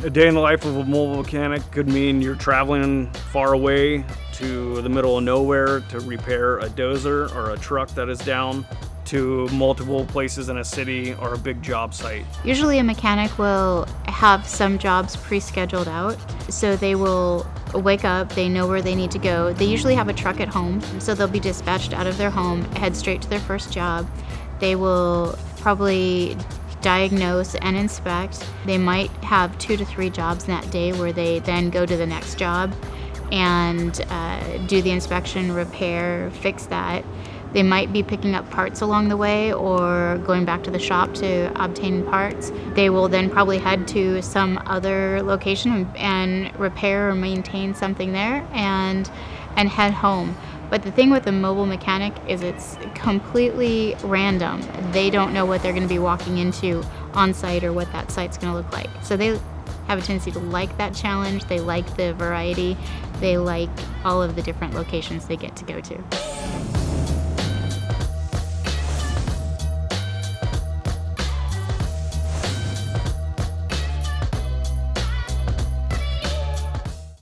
A day in the life of a mobile mechanic could mean you're traveling far away to the middle of nowhere to repair a dozer or a truck that is down, to multiple places in a city or a big job site. Usually a mechanic will have some jobs pre-scheduled out, so they will wake up, they know where they need to go. They usually have a truck at home, so they'll be dispatched out of their home, head straight to their first job. They will probably diagnose and inspect. They might have 2 to 3 jobs in that day where they then go to the next job and do the inspection, repair, fix that. They might be picking up parts along the way or going back to the shop to obtain parts. They will then probably head to some other location and repair or maintain something there and head home. But the thing with a mobile mechanic is it's completely random. They don't know what they're going to be walking into on site or what that site's going to look like. So they have a tendency to like that challenge. They like the variety. They like all of the different locations they get to go to.